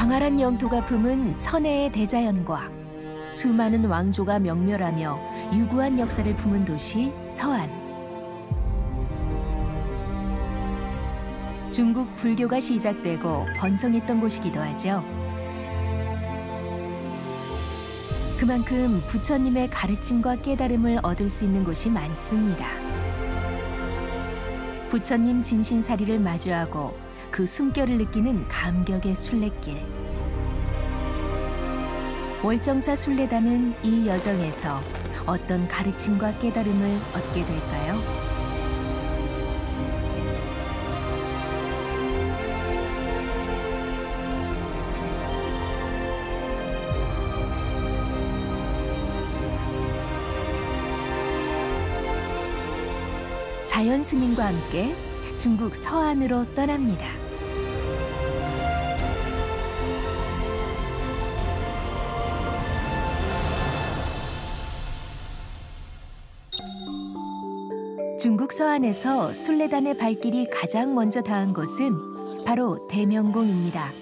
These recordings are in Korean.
광활한 영토가 품은 천혜의 대자연과 수많은 왕조가 명멸하며 유구한 역사를 품은 도시 서안. 중국 불교가 시작되고 번성했던 곳이기도 하죠. 그만큼 부처님의 가르침과 깨달음을 얻을 수 있는 곳이 많습니다. 부처님 진신사리를 마주하고 그 숨결을 느끼는 감격의 순례길. 월정사 순례단은 이 여정에서 어떤 가르침과 깨달음을 얻게 될까요? 자연 스님과 함께 중국 서안으로 떠납니다. 중국 서안에서 순례단의 발길이 가장 먼저 닿은 곳은 바로 대명궁입니다.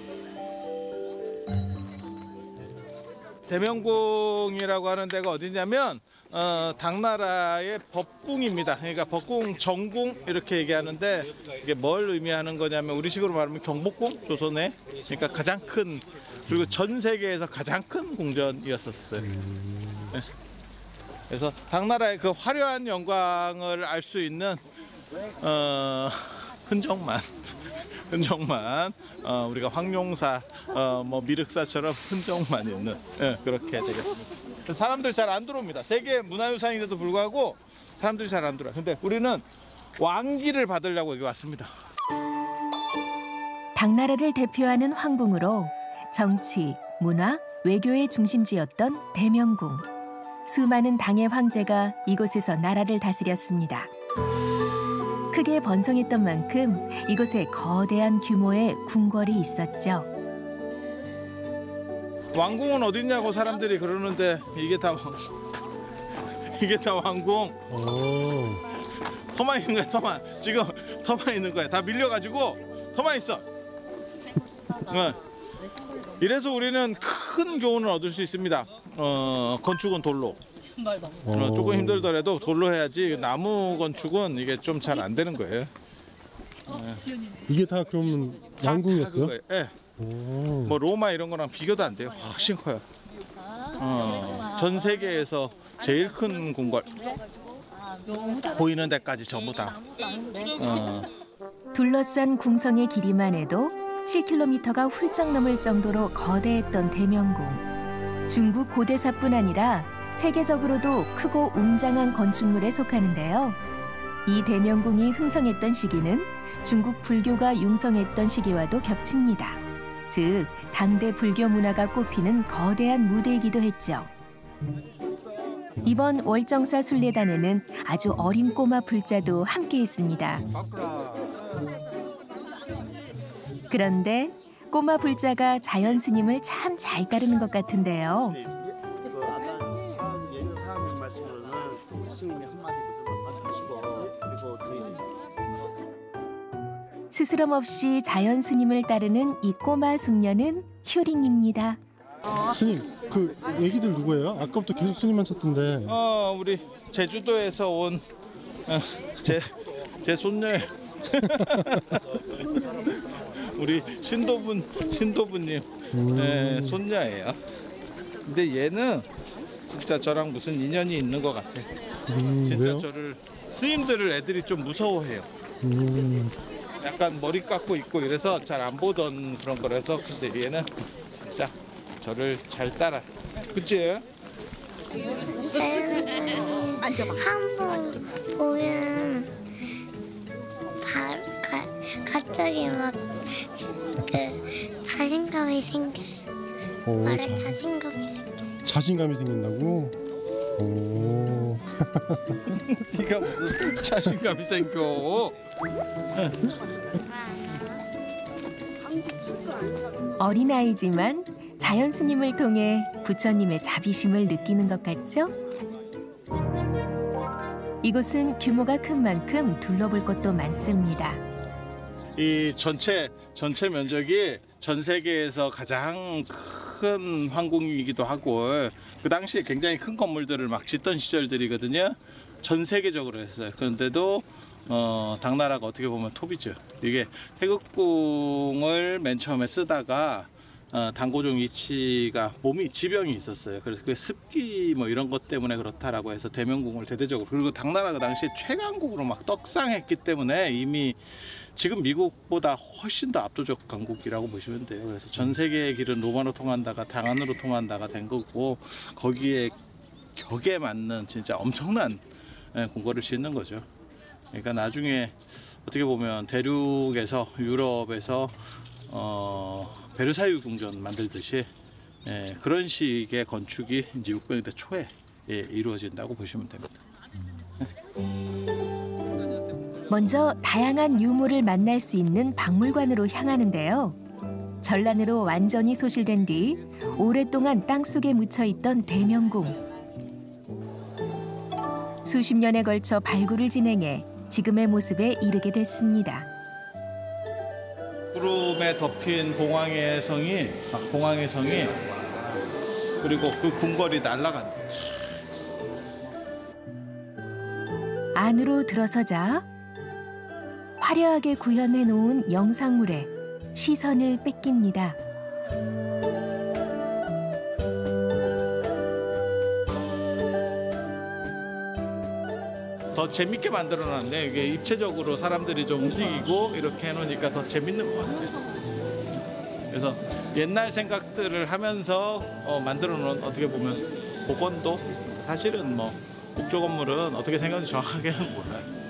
대명궁이라고 하는 데가 어디냐면 당나라의 법궁입니다. 그러니까 법궁, 정궁 이렇게 얘기하는데 이게 뭘 의미하는 거냐면 우리식으로 말하면 경복궁, 조선의 그러니까 가장 큰, 그리고 전 세계에서 가장 큰 궁전이었었어요. 네. 그래서 당나라의 그 화려한 영광을 알 수 있는 흔적만 우리가 황룡사, 뭐 미륵사처럼 흔적만 있는 그렇게 되겠습니다. 사람들 잘 안 들어옵니다. 세계 문화유산인데도 불구하고 사람들이 잘 안 들어와요. 근데 우리는 왕기를 받으려고 여기 왔습니다. 당나라를 대표하는 황궁으로 정치, 문화, 외교의 중심지였던 대명궁. 수많은 당의 황제가 이곳에서 나라를 다스렸습니다. 크게 번성했던 만큼 이곳에 거대한 규모의 궁궐이 있었죠. 왕궁은 어딨냐고 사람들이 그러는데 이게 다 왕궁. 터만 있는 거야, 터만. 지금 터만 있는 거야. 다 밀려가지고 터만 있어. 네. 이래서 우리는 큰 교훈을 얻을 수 있습니다. 건축은 돌로. 조금 힘들더라도 돌로 해야지 나무 건축은 이게 좀 잘 안 되는 거예요. 이게 다 그러면 왕궁이었어요? 네. 뭐 로마 이런 거랑 비교도 안 돼요. 훨씬 커요. 전 세계에서 제일 큰 궁궐. 보이는 데까지 전부 다. 둘러싼 궁성의 길이만 해도 7km가 훌쩍 넘을 정도로 거대했던 대명궁. 중국 고대사뿐 아니라 세계적으로도 크고 웅장한 건축물에 속하는데요. 이 대명궁이 흥성했던 시기는 중국 불교가 융성했던 시기와도 겹칩니다. 즉, 당대 불교 문화가 꽃피는 거대한 무대이기도 했죠. 이번 월정사 순례단에는 아주 어린 꼬마 불자도 함께 있습니다. 그런데 꼬마 불자가 자연 스님을 참 잘 따르는 것 같은데요. 스스럼 없이 자연 스님을 따르는 이 꼬마 숙녀는 효린입니다. 스님, 그 애기들 누구예요? 아까부터 계속 스님만 찾던데. 우리 제주도에서 온 제 손녀예요. 우리 신도부님 손녀예요. 근데 얘는 진짜 저랑 무슨 인연이 있는 것 같아. 진짜 왜요? 저를 스님들을 애들이 좀 무서워해요. 약간 머리 깎고 있고 이래서 잘 안 보던 그런 거라서. 근데 얘는 진짜 저를 잘 따라. 그치? 한번 보면 갑자기 막 그 자신감이 생겨요. 말에 자신감이 생겨요. 자신감이 생긴다고? 오. 네가 무슨 자신감이 생겨? 어린아이지만 자연 스님을 통해 부처님의 자비심을 느끼는 것 같죠? 이곳은 규모가 큰 만큼 둘러볼 것도 많습니다. 이 전체 면적이 전 세계에서 가장 큰 황궁이기도 하고 그 당시에 굉장히 큰 건물들을 막 짓던 시절들이거든요. 전 세계적으로 했어요. 그런데도 당나라가 어떻게 보면 톱이죠. 이게 태극궁을 맨 처음에 쓰다가 당고종 이치가 몸이 지병이 있었어요. 그래서 그 습기 뭐 이런 것 때문에 그렇다라고 해서 대명궁을 대대적으로, 그리고 당나라가 당시에 최강국으로 막 떡상했기 때문에 이미 지금 미국보다 훨씬 더 압도적 강국이라고 보시면 돼요. 그래서 전 세계의 길은 로마로 통한다가 당안으로 통한다가 된 거고, 거기에 격에 맞는 진짜 엄청난 궁궐을 짓는 거죠. 그러니까 나중에 어떻게 보면 대륙에서 유럽에서 베르사유 궁전 만들듯이 그런 식의 건축이 이제 600년대 초에 이루어진다고 보시면 됩니다. 먼저 다양한 유물을 만날 수 있는 박물관으로 향하는데요. 전란으로 완전히 소실된 뒤 오랫동안 땅속에 묻혀있던 대명궁. 수십 년에 걸쳐 발굴을 진행해 지금의 모습에 이르게 됐습니다. 구름에 덮인 봉황의 성이 그리고 그 궁궐이 날아간다. 안으로 들어서자 화려하게 구현해 놓은 영상물에 시선을 뺏깁니다. 더 재밌게 만들어놨네. 이게 입체적으로 사람들이 좀 움직이고 이렇게 해놓으니까 더 재밌는 것 같아요. 그래서 옛날 생각들을 하면서 만들어놓은, 어떻게 보면 복원도, 사실은 뭐 국조 건물은 어떻게 생겼는지 정확하게는 몰라요.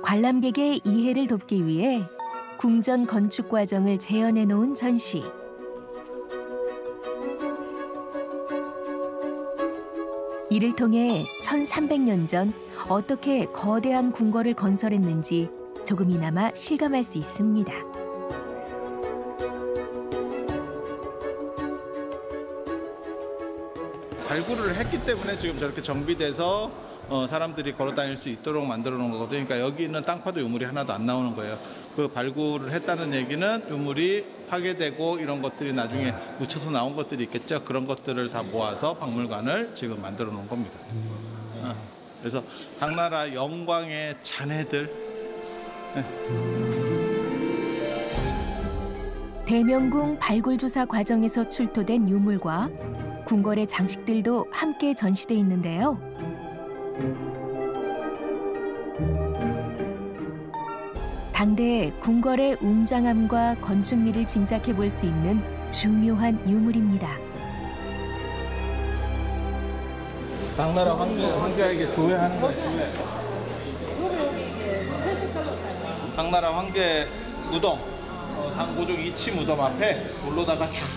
관람객의 이해를 돕기 위해 궁전 건축 과정을 재현해 놓은 전시. 이를 통해 1300년 전 어떻게 거대한 궁궐을 건설했는지 조금이나마 실감할 수 있습니다. 발굴을 했기 때문에 지금 저렇게 정비돼서 사람들이 걸어 다닐 수 있도록 만들어 놓은 거거든요. 그러니까 여기 있는 땅파도 유물이 하나도 안 나오는 거예요. 그 발굴을 했다는 얘기는 유물이 파괴되고 이런 것들이 나중에 묻혀서 나온 것들이 있겠죠. 그런 것들을 다 모아서 박물관을 지금 만들어 놓은 겁니다. 그래서 당나라 영광의 잔해들. 대명궁 발굴 조사 과정에서 출토된 유물과 궁궐의 장식들도 함께 전시돼 있는데요. 당대 궁궐의 웅장함과 건축미를 짐작해 볼 수 있는 중요한 유물입니다. 당나라 황제에게 조회하는 거예요. 당나라 황제 무덤, 당고종 이치 무덤 앞에 올라다가 쫙.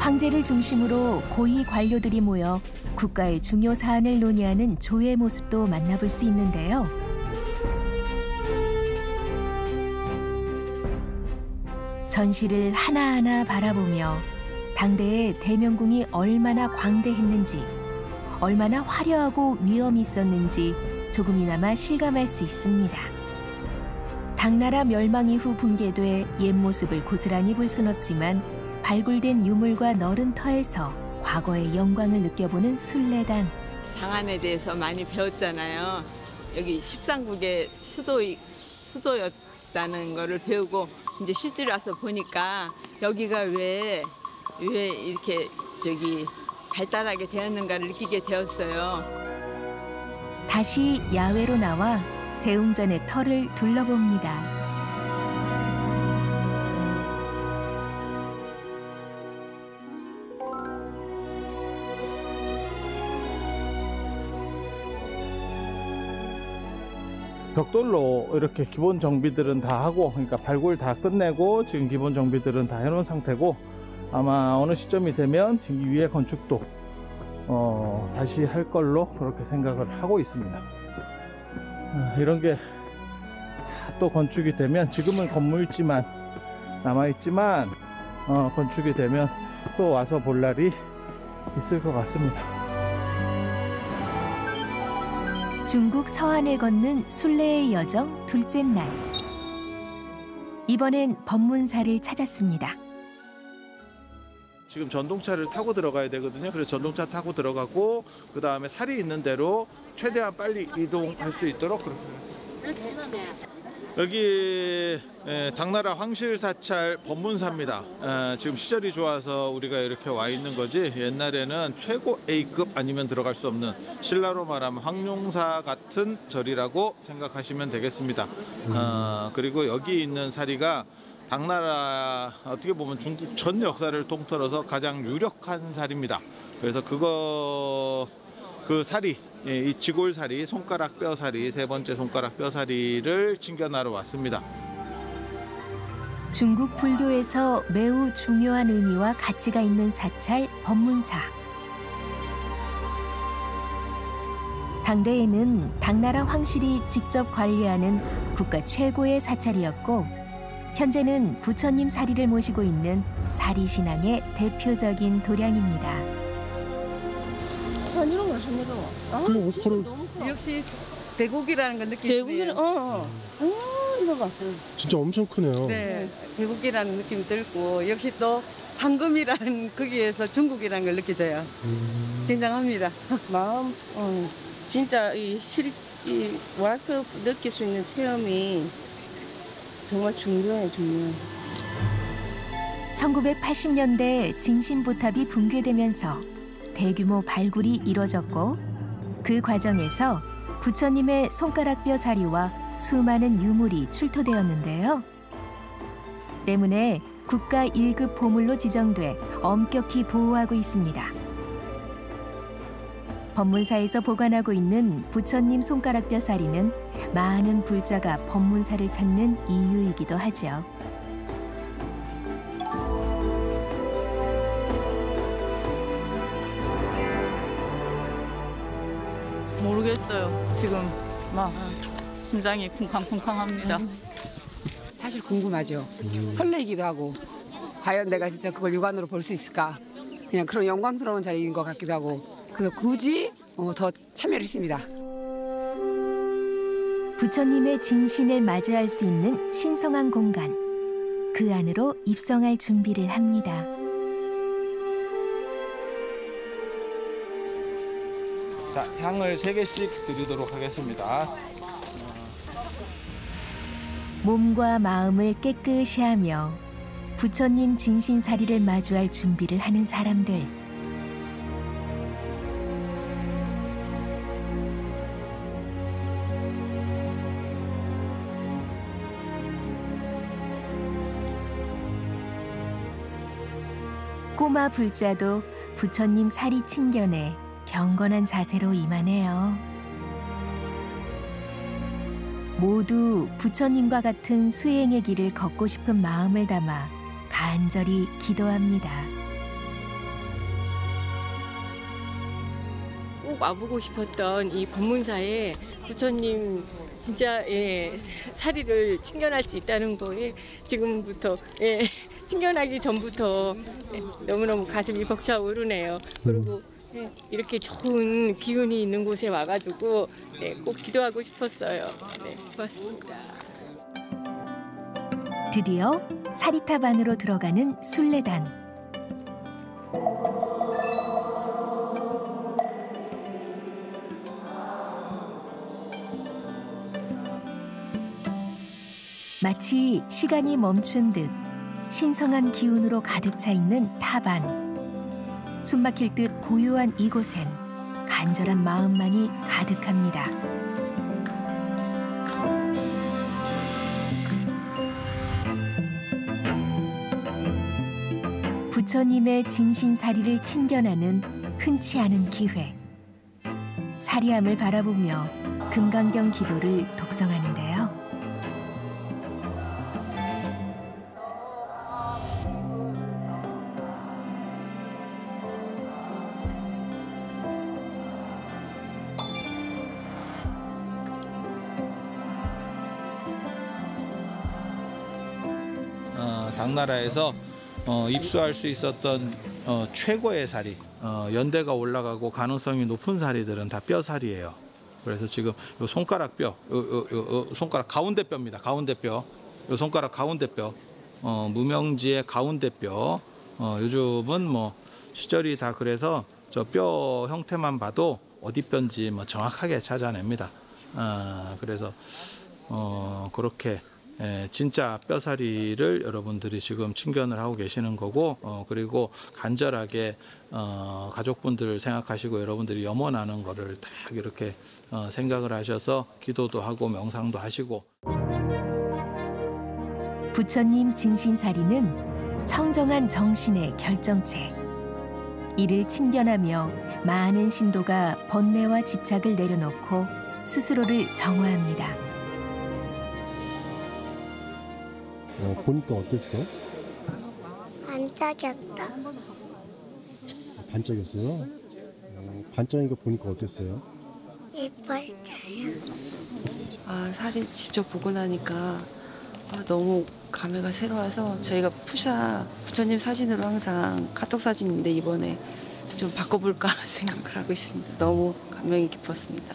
황제를 중심으로 고위 관료들이 모여 국가의 중요 사안을 논의하는 조회 모습도 만나볼 수 있는데요. 전시를 하나하나 바라보며 당대의 대명궁이 얼마나 광대했는지, 얼마나 화려하고 위엄이 있었는지 조금이나마 실감할 수 있습니다. 당나라 멸망 이후 붕괴돼 옛 모습을 고스란히 볼 순 없지만 발굴된 유물과 너른 터에서 과거의 영광을 느껴보는 순례단. 장안에 대해서 많이 배웠잖아요. 여기 13국의 수도였다는 거를 배우고 이제 실제로 와서 보니까 여기가 왜 이렇게 발달하게 되었는가를 느끼게 되었어요. 다시 야외로 나와 대웅전의 터를 둘러봅니다. 벽돌로 이렇게 기본 정비들은 다 하고, 그러니까 발굴 다 끝내고 지금 기본 정비들은 다 해놓은 상태고, 아마 어느 시점이 되면 이 위에 건축도 다시 할 걸로 그렇게 생각을 하고 있습니다. 이런 게 또 건축이 되면, 지금은 건물지만 남아있지만 건축이 되면 또 와서 볼 날이 있을 것 같습니다. 중국 서안을 걷는 순례의 여정 둘째 날. 이번엔 법문사를 찾았습니다. 지금 전동차를 타고 들어가야 되거든요. 그래서 전동차 타고 들어가고 그 다음에 살이 있는 대로 최대한 빨리 이동할 수 있도록 그렇게. 여기 당나라 황실사찰 법문사입니다. 지금 시절이 좋아서 우리가 이렇게 와 있는 거지 옛날에는 최고 A급 아니면 들어갈 수 없는 신라로 말하면 황룡사 같은 절이라고 생각하시면 되겠습니다. 그리고 여기 있는 사리가 당나라 어떻게 보면 중국 전 역사를 통틀어서 가장 유력한 사리입니다. 그래서 그 사리, 이 지골사리, 손가락 뼈사리, 세 번째 손가락 뼈사리를 챙겨나러 왔습니다. 중국 불교에서 매우 중요한 의미와 가치가 있는 사찰 법문사. 당대에는 당나라 황실이 직접 관리하는 국가 최고의 사찰이었고 현재는 부처님 사리를 모시고 있는 사리 신앙의 대표적인 도량입니다. 역시 대국이라는 걸 느끼네요. 대국이는 이거 봐. 진짜 엄청 크네요. 네, 대국이라는 느낌이 들고 역시 또 황금이라는 거기에서 중국이라는 걸 느껴져요. 굉장합니다. 마음, 진짜 이 와서 느낄 수 있는 체험이 정말 중요해. 1980년대 진신보탑이 붕괴되면서 대규모 발굴이 이뤄졌고 그 과정에서 부처님의 손가락뼈 사리와 수많은 유물이 출토되었는데요. 때문에 국가 1급 보물로 지정돼 엄격히 보호하고 있습니다. 법문사에서 보관하고 있는 부처님 손가락뼈 사리는 많은 불자가 법문사를 찾는 이유이기도 하죠. 모르겠어요. 지금 막 심장이 쿵쾅쿵쾅합니다. 사실 궁금하죠. 설레기도 하고 과연 내가 진짜 그걸 육안으로 볼 수 있을까. 그냥 그런 영광스러운 자리인 것 같기도 하고 그래서 굳이 더 참여를 했습니다. 부처님의 진신을 맞이할 수 있는 신성한 공간. 그 안으로 입성할 준비를 합니다. 자, 향을 3개씩 드리도록 하겠습니다. 몸과 마음을 깨끗이 하며 부처님 진신사리를 마주할 준비를 하는 사람들. 꼬마 불자도 부처님 사리 친견에 경건한 자세로 임하네요. 모두 부처님과 같은 수행의 길을 걷고 싶은 마음을 담아 간절히 기도합니다. 꼭 와보고 싶었던 이 법문사에 부처님 진짜 사리를 친견할 수 있다는 거에 지금부터 친견하기 전부터 너무너무 가슴이 벅차오르네요. 그리고 이렇게 좋은 기운이 있는 곳에 와가지고 꼭 기도하고 싶었어요. 네, 고맙습니다. 드디어 사리탑 안으로 들어가는 순례단. 마치 시간이 멈춘 듯 신성한 기운으로 가득 차 있는 탑 안. 숨막힐 듯 고요한 이곳엔 간절한 마음만이 가득합니다. 부처님의 진신사리를 친견하는 흔치 않은 기회. 사리함을 바라보며 금강경 기도를 독성하는데요. 당나라에서 입수할 수 있었던 최고의 사리, 연대가 올라가고 가능성이 높은 사리들은 다 뼈사리예요. 그래서 지금 요 손가락 뼈, 손가락 가운데 뼈입니다. 가운데 뼈, 요 손가락 가운데 뼈, 무명지의 가운데 뼈. 요즘은 뭐 시절이 다 그래서 저 뼈 형태만 봐도 어디 뼈인지 뭐 정확하게 찾아냅니다. 그래서 그렇게 진짜 뼈사리를 여러분들이 지금 친견을 하고 계시는 거고, 그리고 간절하게 가족분들을 생각하시고 여러분들이 염원하는 거를 딱 이렇게 생각을 하셔서 기도도 하고 명상도 하시고. 부처님 진신사리는 청정한 정신의 결정체. 이를 친견하며 많은 신도가 번뇌와 집착을 내려놓고 스스로를 정화합니다. 보니까 어땠어? 반짝였다. 반짝였어요? 반짝인 거 보니까 어땠어요? 예뻐져요. 사진 직접 보고 나니까 너무 감회가 새로워서 저희가 부처님 사진으로 항상 카톡 사진인데 이번에 좀 바꿔볼까 생각을 하고 있습니다. 너무 감명이 깊었습니다.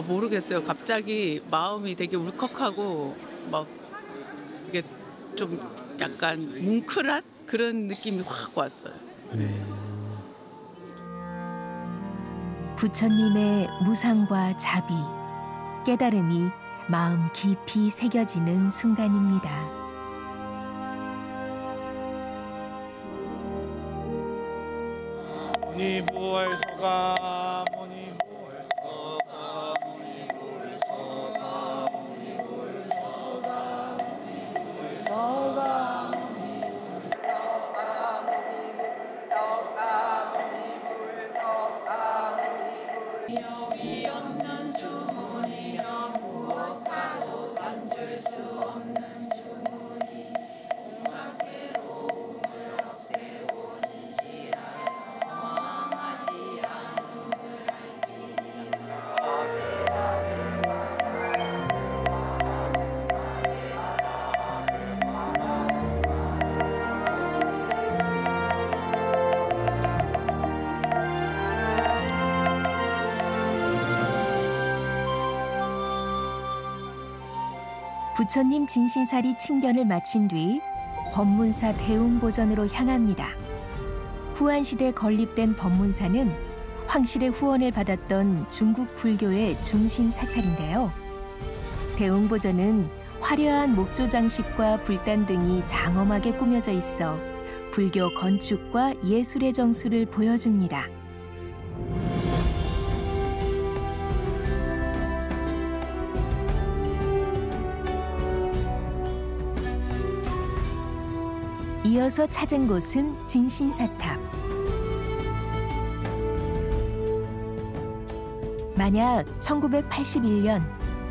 모르겠어요. 갑자기 마음이 되게 울컥하고 막 이게 좀 약간 뭉클한 그런 느낌이 확 왔어요. 부처님의 무상과 자비, 깨달음이 마음 깊이 새겨지는 순간입니다. 무니부활서가 부처님 진신사리 친견을 마친 뒤 법문사 대웅보전으로 향합니다. 후한시대 건립된 법문사는 황실의 후원을 받았던 중국 불교의 중심 사찰인데요. 대웅보전은 화려한 목조 장식과 불단 등이 장엄하게 꾸며져 있어 불교 건축과 예술의 정수를 보여줍니다. 이어서 찾은 곳은 진신사탑. 만약 1981년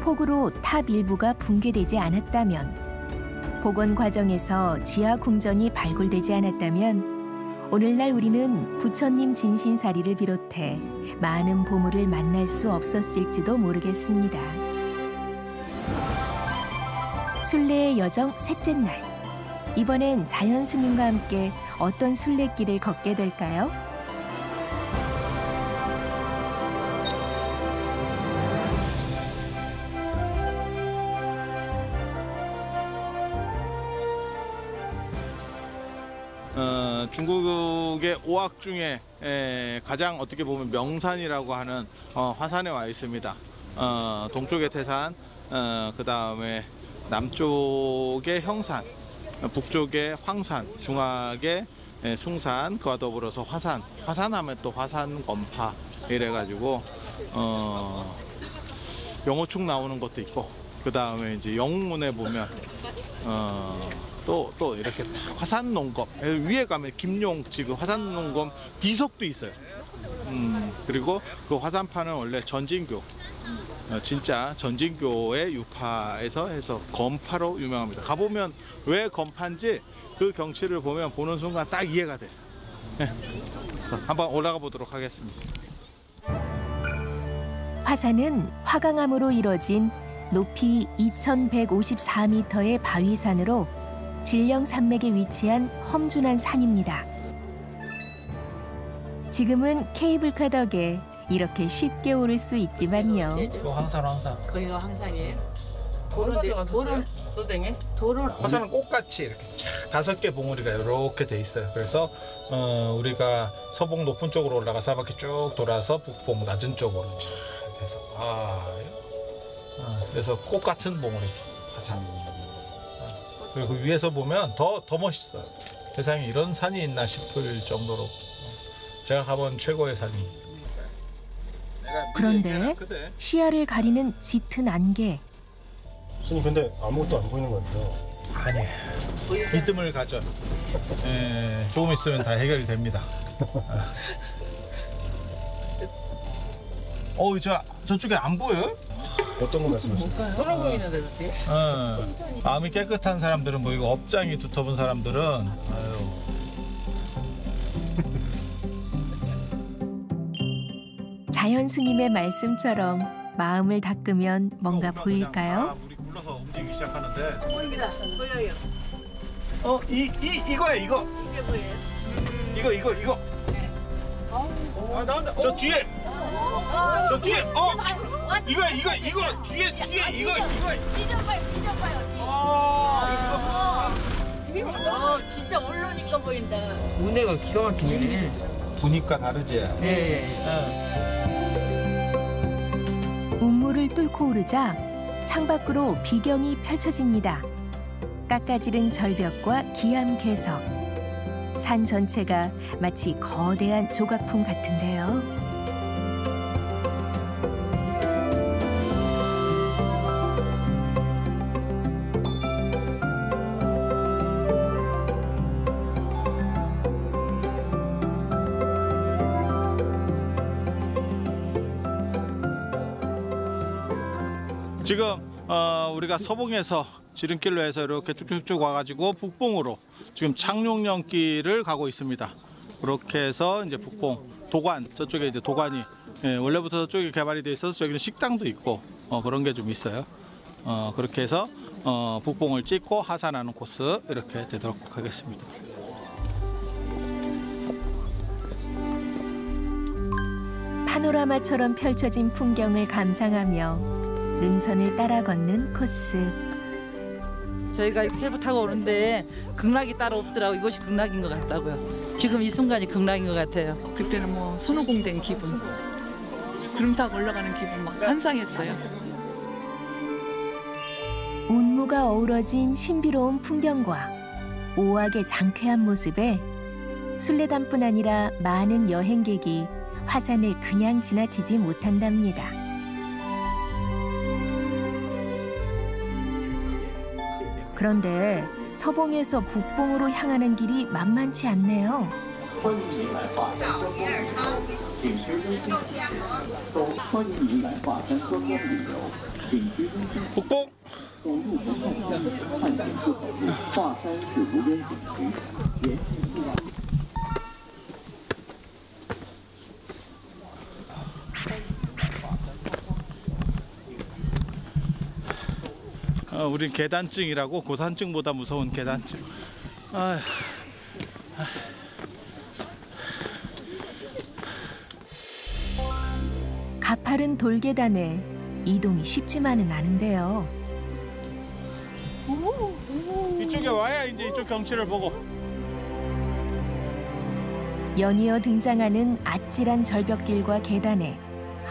폭우로 탑 일부가 붕괴되지 않았다면, 복원 과정에서 지하 궁전이 발굴되지 않았다면 오늘날 우리는 부처님 진신사리를 비롯해 많은 보물을 만날 수 없었을지도 모르겠습니다. 순례의 여정 셋째 날. 이번엔 자연 스님과 함께 어떤 순례길을 걷게 될까요? 중국의 5악 중에 가장 어떻게 보면 명산이라고 하는 화산에 와 있습니다. 동쪽의 태산, 그 다음에 남쪽의 형산, 북쪽에 황산, 중앙에 숭산, 그와 더불어서 화산. 화산하면 또 화산검파 이래가지고 영호축 나오는 것도 있고, 그 다음에 이제 영웅문에 보면 또 이렇게 화산농검, 위에 가면 김용 지금 화산농검 비석도 있어요. 그리고 그 화산파는 원래 전진교, 진짜 전진교의 유파에서 해서 검파로 유명합니다. 가보면 왜 검파인지 그 경치를 보는 순간 딱 이해가 돼요. 그래서 한번 올라가 보도록 하겠습니다. 화산은 화강암으로 이뤄진 높이 2154m의 바위산으로 질령 산맥에 위치한 험준한 산입니다. 지금은 케이블카 덕에 이렇게 쉽게 오를 수 있지만요. 이거 항상. 거기가 항상이에요. 돌은 소댕에? 화산은 꽃같이 이렇게 쫙 5개 봉우리가 이렇게 돼 있어요. 그래서 우리가 서봉 높은 쪽으로 올라가서 한 바퀴 쭉 돌아서 북봉 낮은 쪽으로 쫙 이렇게 해서 그래서 꽃 같은 봉우리 화산. 그리고 위에서 보면 더 멋있어요. 세상에 이런 산이 있나 싶을 정도로 제가 가본 최고의 산입니다. 그런데 시야를 가리는 짙은 안개. 스님 근데 아무것도 안 보이는 것 같아요. 아니에요. 믿음을 가져. 조금 있으면 다 해결이 됩니다. 저쪽에 안 보여요? 어떤 거 말씀하시죠? 돌아 보이는데 어떻게? 마음이 깨끗한 사람들은 보이고 업장이 두터운 사람들은 자연 스님의 말씀처럼 마음을 닦으면 뭔가 보일까요? 우리 굴러서 움직이기 시작하는데. 보입니다. 보여요. 이거예요, 이거. 이게 뭐예요? 이거. 나온다. 저 뒤에. 이거 뒤에 이거. 삐져봐요. 진짜 올라오니까 보인다. 운해가 기가 막히네. 보니까 다르지. 네. 운물을 뚫고 오르자 창밖으로 비경이 펼쳐집니다. 깎아지른 절벽과 기암 괴석. 산 전체가 마치 거대한 조각품 같은데요. 지금 우리가 서봉에서 지름길로 해서 이렇게 쭉쭉쭉 와가지고 북봉으로 지금 창룡령길을 가고 있습니다. 그렇게 해서 이제 북봉 도관, 저쪽에 이제 도관이 원래부터 저쪽에 개발이 돼 있어서 저기는 식당도 있고 그런 게 좀 있어요. 그렇게 해서 북봉을 찍고 하산하는 코스 이렇게 되도록 하겠습니다. 파노라마처럼 펼쳐진 풍경을 감상하며 능선을 따라 걷는 코스. 저희가 케이블 타고 오는데 극락이 따로 없더라고. 이곳이 극락인 것 같다고요. 지금 이 순간이 극락인 것 같아요. 그때는 뭐 손오공된 기분, 구름 타고 올라가는 기분 막 환상했어요. 운무가 어우러진 신비로운 풍경과 오악의 장쾌한 모습에 순례단뿐 아니라 많은 여행객이 화산을 그냥 지나치지 못한답니다. 그런데 서봉에서 북봉으로 향하는 길이 만만치 않네요. 북봉! 우린 계단증이라고, 고산증보다 무서운 계단증. 가파른 돌계단에 이동이 쉽지만은 않은데요. 이쪽에 와야 이제 이쪽 경치를 보고. 연이어 등장하는 아찔한 절벽길과 계단에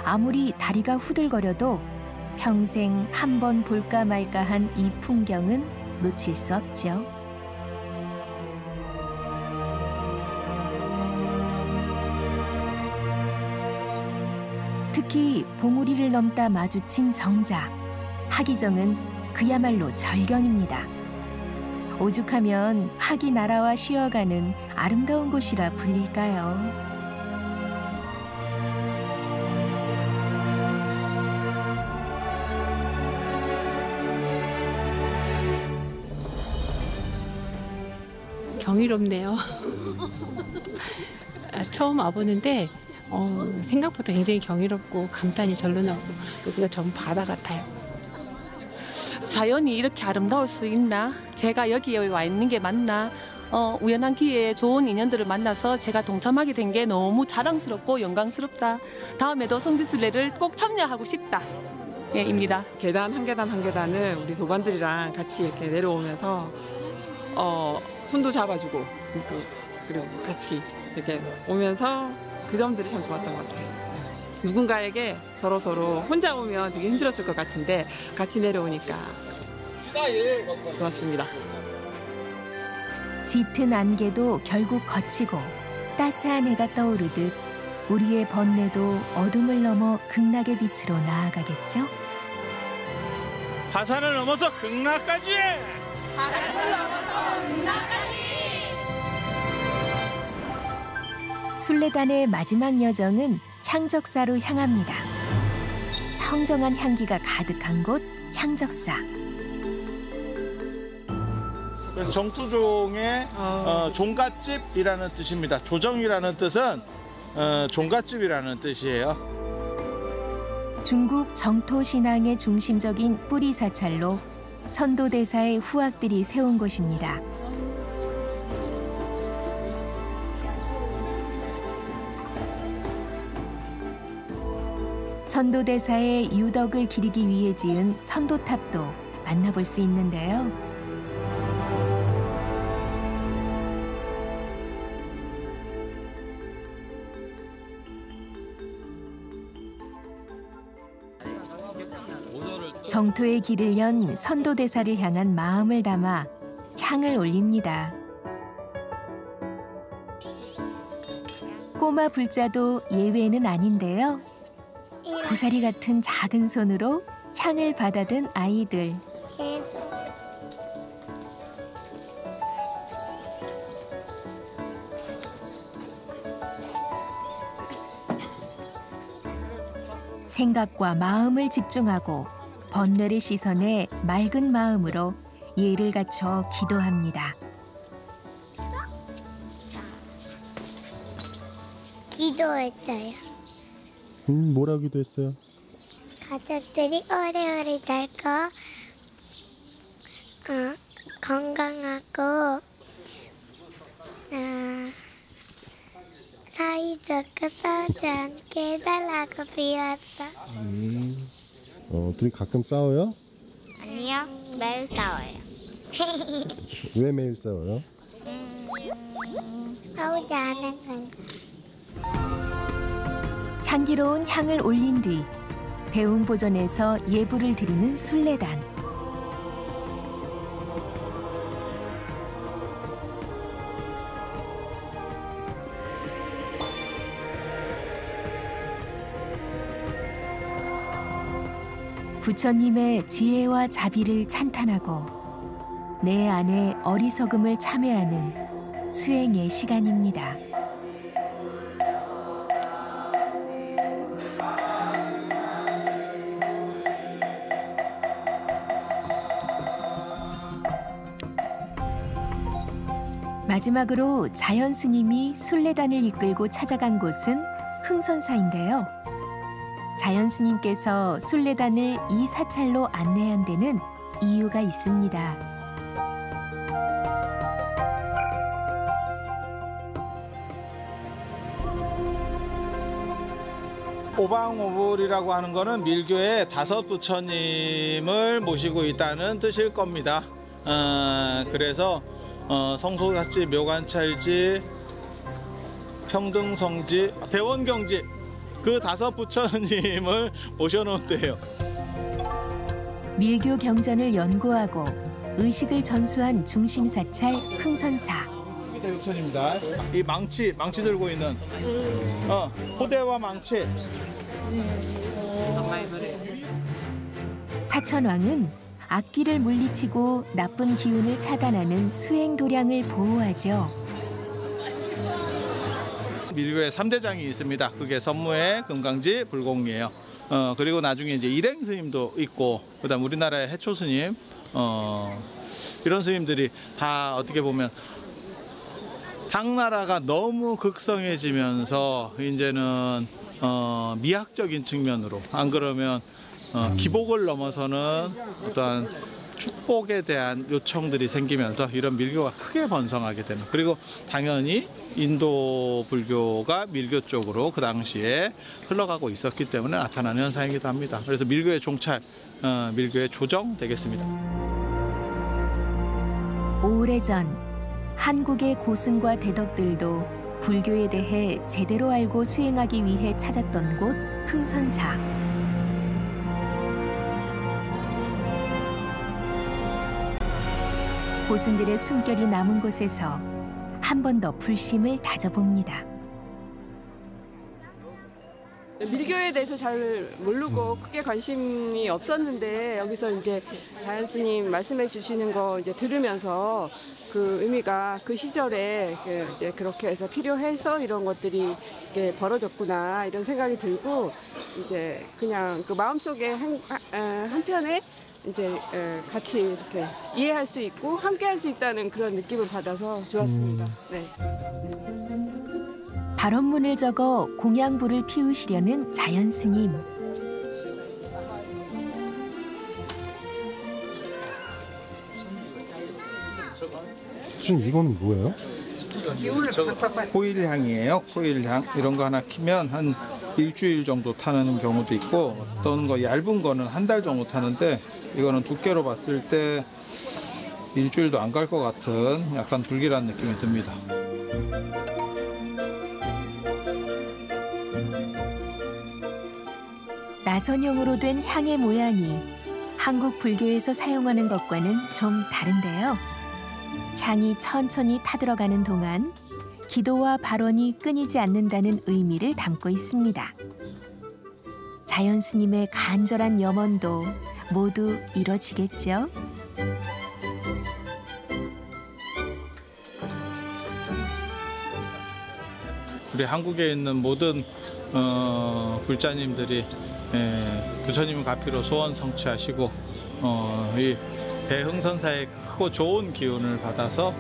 아무리 다리가 후들거려도 평생 한 번 볼까 말까 한 이 풍경은 놓칠 수 없죠. 특히 봉우리를 넘다 마주친 정자, 하기정은 그야말로 절경입니다. 오죽하면 하기 나라와 쉬어가는 아름다운 곳이라 불릴까요? 경이롭네요. 처음 와보는데 생각보다 굉장히 경이롭고 감탄이 절로 나오고 여기가 전 바다 같아요. 자연이 이렇게 아름다울 수 있나? 제가 여기에 와 있는 게 맞나? 우연한 기회에 좋은 인연들을 만나서 제가 동참하게 된 게 너무 자랑스럽고 영광스럽다. 다음에도 성지순례를 꼭 참여하고 싶다. 예, 입니다. 계단 한 계단 한 계단을 우리 도반들이랑 같이 이렇게 내려오면서 손도 잡아주고 그리고 같이 이렇게 오면서 그 점들이 참 좋았던 것 같아요. 누군가에게 서로 혼자 오면 되게 힘들었을 것 같은데 같이 내려오니까 좋았습니다. 짙은 안개도 결국 거치고 따스한 해가 떠오르듯 우리의 번뇌도 어둠을 넘어 극락의 빛으로 나아가겠죠? 화산을 넘어서 극락까지! 화산을 넘어서 극락까지! 순례단의 마지막 여정은 향적사로 향합니다. 청정한 향기가 가득한 곳 향적사. 그래서 정투종의 종갓집이라는 뜻입니다. 조정이라는 뜻은 종갓집이라는 뜻이에요. 중국 정토 신앙의 중심적인 뿌리 사찰로 선도대사의 후학들이 세운 곳입니다. 선도대사의 유덕을 기리기 위해 지은 선도탑도 만나볼 수 있는데요. 정토의 길을 연 선도대사를 향한 마음을 담아 향을 올립니다. 꼬마 불자도 예외는 아닌데요. 고사리 같은 작은 손으로 향을 받아든 아이들. 생각과 마음을 집중하고 번뇌를 씻어내 맑은 마음으로 예를 갖춰 기도합니다. 기도했어요. 뭐라고 기도했어요? 가족들이 오래오래 살고 건강하고 사이좋고 싸우지 않게 해달라고 빌었어. 둘이 가끔 싸워요? 아니요, 매일 싸워요. 왜 매일 싸워요? 싸우지 않은 건. 향기로운 향을 올린 뒤 대웅보전에서 예불을 드리는 순례단. 부처님의 지혜와 자비를 찬탄하고 내 안에 어리석음을 참회하는 수행의 시간입니다. 마지막으로 자연 스님이 순례단을 이끌고 찾아간 곳은 흥선사인데요. 자연 스님께서 순례단을 이 사찰로 안내한 데는 이유가 있습니다. 오방오불이라고 하는 거는 밀교의 5 부처님을 모시고 있다는 뜻일 겁니다. 그래서 성소사지, 묘관찰지, 평등성지, 대원경지 그 5 부처님을 모셔놓은데요. 밀교 경전을 연구하고 의식을 전수한 중심사찰 흥선사. 대부처입니다. 이 망치 들고 있는 호대와 망치. 사천왕은 악귀를 물리치고 나쁜 기운을 차단하는 수행도량을 보호하죠. 밀교에 3대장이 있습니다. 그게 선무회, 금강지, 불공이에요. 그리고 나중에 이제 일행 스님도 있고, 그다음 우리나라의 해초 스님, 이런 스님들이 다 어떻게 보면 당나라가 너무 극성해지면서 이제는 미학적인 측면으로, 안 그러면 기복을 넘어서는 어떠한 축복에 대한 요청들이 생기면서 이런 밀교가 크게 번성하게 되는, 그리고 당연히 인도 불교가 밀교 쪽으로 그 당시에 흘러가고 있었기 때문에 나타나는 현상이기도 합니다. 그래서 밀교의 종찰, 밀교의 조정 되겠습니다. 오래전 한국의 고승과 대덕들도 불교에 대해 제대로 알고 수행하기 위해 찾았던 곳 흥선사. 고승들의 숨결이 남은 곳에서 한 번 더 불심을 다져봅니다. 밀교에 대해서 잘 모르고 크게 관심이 없었는데 여기서 이제 자연 스님 말씀해 주시는 거 이제 들으면서 그 의미가 그 시절에 이제 그렇게 해서 필요해서 이런 것들이 이렇게 벌어졌구나 이런 생각이 들고 이제 그냥 그 마음속에 한편에 이제 같이 이렇게 이해할 수 있고 함께 할 수 있다는 그런 느낌을 받아서 좋았습니다. 네. 발언문을 적어 공양불을 피우시려는 자연 스님. 스님 이건 뭐예요? 코일향이에요. 코일향 이런 거 하나 키면 한 일주일 정도 타는 경우도 있고, 어떤 거 얇은 거는 한 달 정도 타는데 이거는 두께로 봤을 때 일주일도 안 갈 것 같은 약간 불길한 느낌이 듭니다. 나선형으로 된 향의 모양이 한국 불교에서 사용하는 것과는 좀 다른데요. 향이 천천히 타들어가는 동안 기도와 발언이 끊이지 않는다는 의미를 담고 있습니다. 자연 스님의 간절한 염원도 모두 이뤄지겠죠. 우리 한국에 있는 모든 불자님들이 부처님 가피로 소원 성취하시고 이 대흥선사의 크고 좋은 기운을 받아서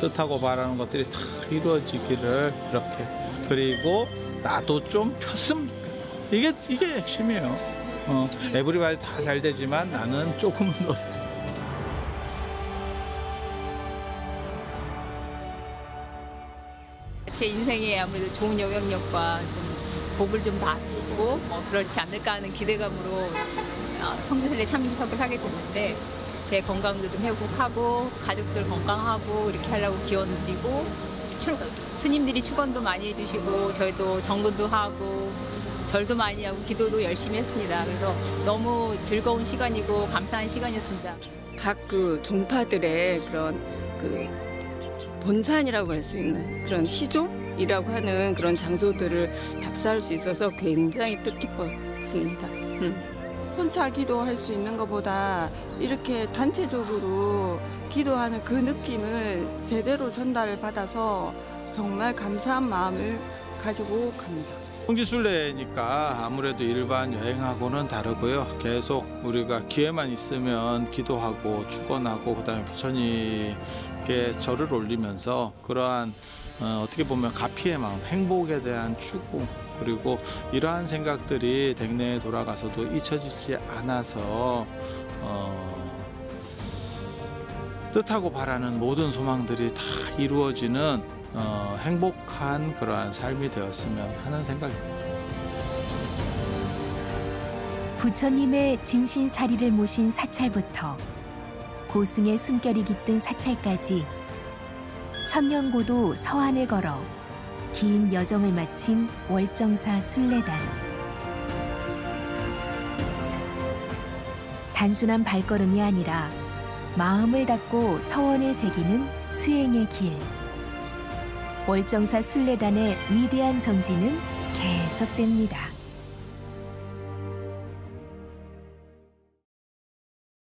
뜻하고 바라는 것들이 다 이루어지기를 이렇게, 그리고 나도 좀 폈으면 이게 핵심이에요. 에브리바디 다 잘 되지만 나는 조금은 더. 제 인생에 아무래도 좋은 영향력과 좀 복을 좀 받고 그렇지 않을까 하는 기대감으로 성지순례 참석을 하게 됐는데, 제 건강도 좀 회복하고 가족들 건강하고 이렇게 하려고 기원 드리고, 스님들이 축원도 많이 해주시고 저희도 정근도 하고 절도 많이 하고 기도도 열심히 했습니다. 그래서 너무 즐거운 시간이고 감사한 시간이었습니다. 각 그 종파들의 그런 그 본산이라고 할 수 있는 그런 시종이라고 하는 그런 장소들을 답사할 수 있어서 굉장히 뜻깊었습니다. 혼자 기도할 수 있는 것보다 이렇게 단체적으로 기도하는 그 느낌을 제대로 전달을 받아서 정말 감사한 마음을 가지고 갑니다. 성지순례니까 아무래도 일반 여행하고는 다르고요. 계속 우리가 기회만 있으면 기도하고 축원하고 그다음에 부처님께 절을 올리면서 그러한 어떻게 보면 가피의 마음, 행복에 대한 추구, 그리고 이러한 생각들이 댁내에 돌아가서도 잊혀지지 않아서 뜻하고 바라는 모든 소망들이 다 이루어지는 행복한 그러한 삶이 되었으면 하는 생각입니다. 부처님의 진신사리를 모신 사찰부터 고승의 숨결이 깃든 사찰까지 천년고도 서안을 걸어 긴 여정을 마친 월정사 순례단. 단순한 발걸음이 아니라 마음을 닫고 서원을 새기는 수행의 길. 월정사 순례단의 위대한 정진은 계속됩니다.